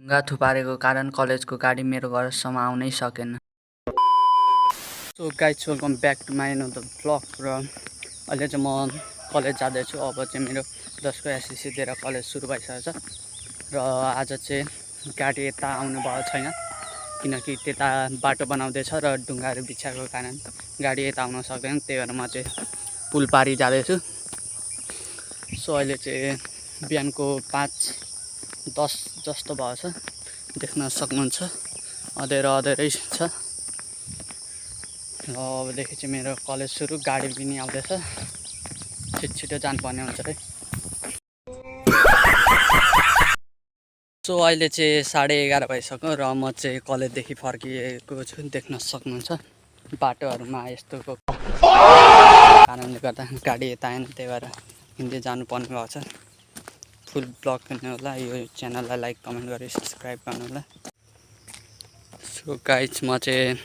ढुङ्गा थुपारेको कारण कलेजको गाडी मेरो घरसम्म आउनै सकेन। So guys welcome back to my another blog. र अहिले चाहिँ म कलेज जाँदैछु। अब चाहिँ मेरो 10को एसएससी दिएर कलेज सुरु भइसकेको छ। र आज चाहिँ गाडी यता आउनु भएको छैन किनकि त्यता बाटो बनाउँदैछ र ढुङ्गाहरू बिछाएको कारण गाडी यता आउन सक्दैन। त्यही भएर म चाहिँ पुल पारी जाँदैछु। सो अहिले चाहिँ बिहानको 5:10 जस्तो भएको छ, देख्न सक्नुहुन्छ। अँधेरै छ। र अबदेखि चाहिँ मेरो कलेज सुरु, गाडी पनि आउँदैछ, छिटो जानुपर्ने हुन्छ है। सो अहिले चाहिँ 11:30 भइसक्यो र म चाहिँ कलेजदेखि फर्किएको छु, देख्न सक्नुहुन्छ। बाटोहरूमा यस्तोको कारणले गर्दा गाडी यता आएन, त्यही भएर हिँड्दै जानुपर्ने भएको छ। फुल ब्लग हेर्नु होला, यो च्यानललाई लाइक कमेन्ट गरी सब्सक्राइब गर्नु होला। सो गाइज म चाहिँ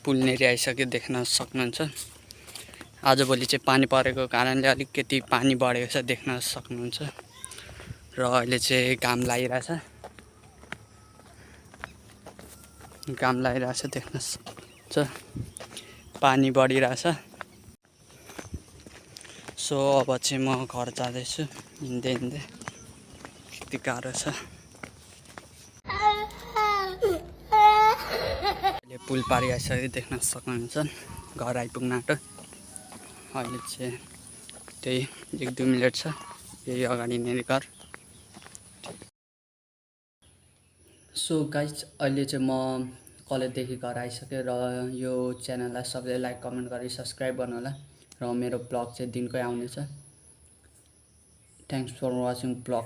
पुलनेरि आइसक्यो, देख्न सक्नुहुन्छ। आजभोलि चाहिँ पानी परेको कारणले अलिकति पानी बढेको छ, देख्न सक्नुहुन्छ। र अहिले चाहिँ घाम लागिरहेछ, देख्न सक्नुहुन्छ। पानी बढिरहेछ। सो अब चाहिँ म घर जाँदैछु हिँड्दै यति गाह्रो छ। अहिले पुल पारी आइसक्यो, देख्न सक्नुहुन्छ। घर आइपुग्न आँट्यो। अहिले चाहिँ त्यही 1-2 मिनट छ, यही अगाडि नै घर। सो गाइज अहिले चाहिँ म कलेजदेखि घर आइसकेँ र यो च्यानललाई सबैले लाइक कमेन्ट गरी सब्सक्राइब गर्नु होला। र मेरो ब्लग चाहिँ दिनकै आउनेछ। Thanks for watching blog.